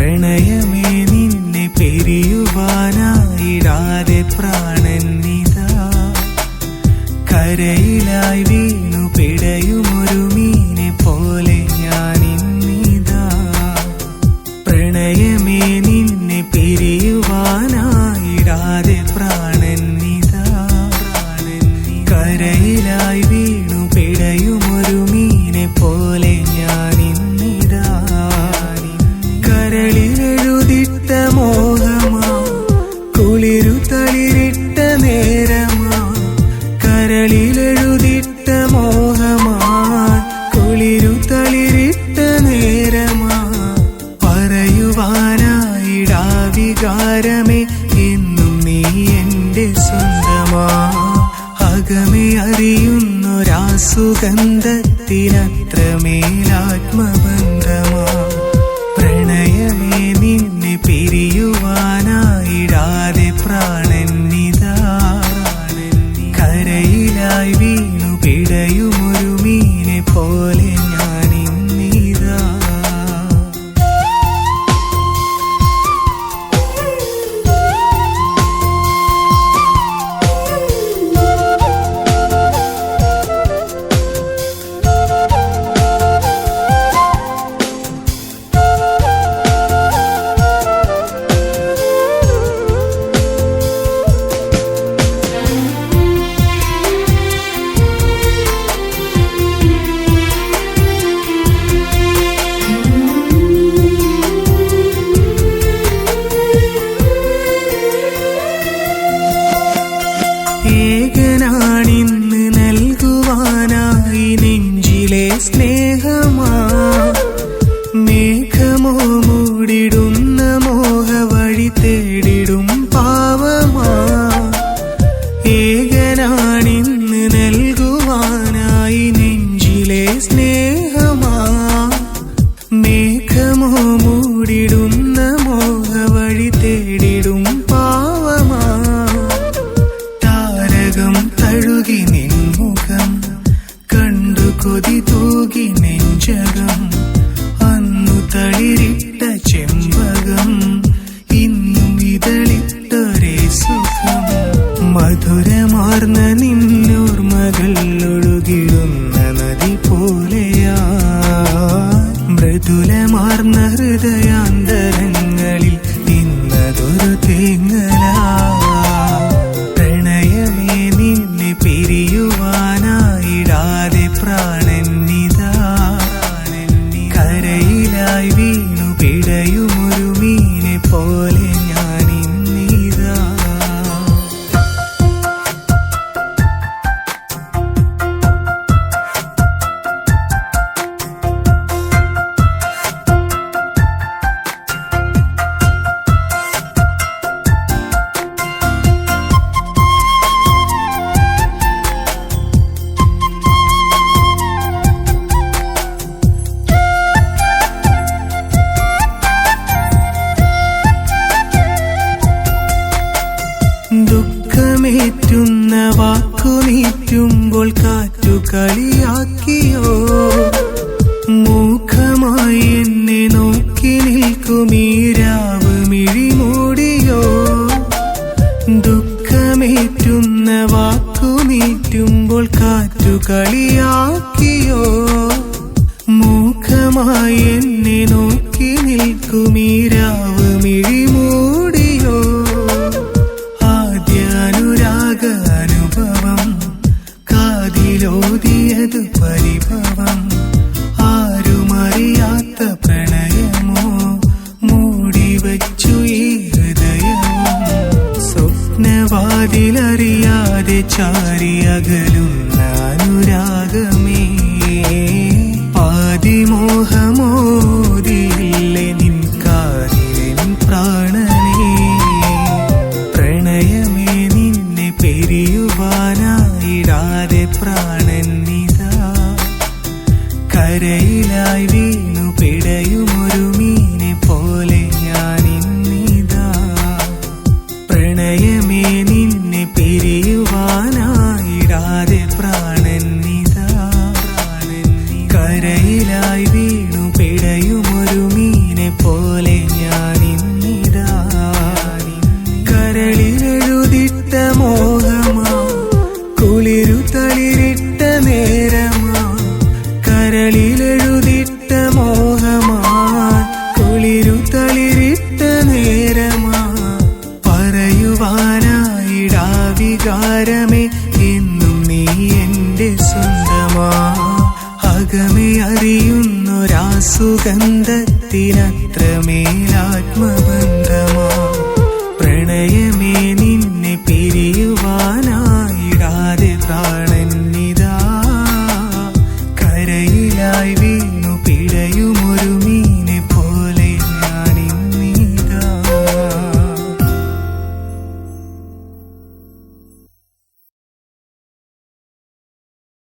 പ്രണയമേ നിന്നെ പിരിയുവാനായിടാതെ പ്രാണനിതാ കരയിലായി വീണു പിടയുമൊരു മീനെ പോലെ ഞാനിന്നിതാ. പ്രണയമേ നിന്നെ പിരിയുവാനായിടാതെ പ്രാണനിതാ കരയിലായി വീണു പിടയുമൊരു മീനെ പോലെ ഞാനിന്നിതാ. കരളിലെഴുതിട്ട മോഹമാ കുളിരു തളിരിട്ട നേരമാ കരളിലെഴുതിട്ട മോഹമാ കുളിരു തളിരിട്ട നേരമാ പറയുവാനായിടാവികാരമേ എന്നും നീ എന്റെ സ്വന്തമാ. അകമേ അറിയുന്നൊരാസുഗന്ധത്തിനത്രമേലാത്മബന്ധമാ. പ്രണയമേ നിന്നെ പിരിയുവാനായിടാതെ പ്രാണനിതാ കരയിലായി വീണു പിടയുമൊരു മീനെ പോലെ ഞാനിന്നിതാ. ഏകനാണിന്ന് നൽകുവാനായി നെഞ്ചിലെ സ്നേഹമാ. മേഘമോ മൂടിടുന്ന മോഹവഴി തേടിടും പാവമാ. ഏകനാണിന്ന് നൽകുവാനായി നെഞ്ചിലെ സ്നേഹമാ. മേഘമോ മൂടിടുന്ന മോഹവഴി തേടിടും പാവമാ. തഴുകി നിൻമുഖം കണ്ടു കൊതി തൂകി നെഞ്ചകം. അന്നു തളിരിട്ട ചെമ്പകം ഇന്നും ഇതളിട്ടൊരേ സുഖം. മധുരമാർന്ന നിന്നോർമകൾ ഒഴുകിടുന്ന നദി പോലെയാ. മൃദുലമാർന്ന ഹൃദയാന്തരങ്ങളിൽ ഇന്നതൊരു തേങ്ങലാ. പിരിയുവാനായിടാതെ പ്രാണനിതാ കരയിലായി വീണു പിടയുമൊരു മീനെ പോലെ ഞാനിന്നിതാ. ദുഃഖമേറ്റുന്ന വാക്കുനീറ്റുമ്പോൾ കാറ്റു കളിയാക്കിയോ. മൂഖമായി എന്നെ നോക്കി നിൽക്കുമീരാവ് മിഴിമൂടിയോ. ദുഃഖമേറ്റുന്ന വാക്കുനീറ്റുമ്പോൾ കാറ്റു കളിയാക്കിയോ. മൂഖമായി എന്നെ നോക്കി നിൽക്കുമീരാവ് മിഴിമൂടിയോ. അനുരാഗാനുഭവം കാതിലോതിയത് പരിഭവം. ആരുമറിയാത്ത പ്രണയമോ മൂടിവച്ചു ഈ ഹൃദയവും. സ്വപ്നവാതിലറിയാതെ ചാരിയകലുന്ന അനുരാഗമേ ആദിമോഹമോദിയില്ലേ നിൻ കാതിലെൻ പ്രാണനേ. പ്രണയമേ നിന്നെ പിരിയുവാനായിടാതെ പ്രാണനിതാ കരയിലായി വീണു പിടയുമൊരു മീനെ പോലെ ഞാനിന്നിതാ. പ്രണയമേ നിന്നെ പിരിയുവാനായിടാതെ വാന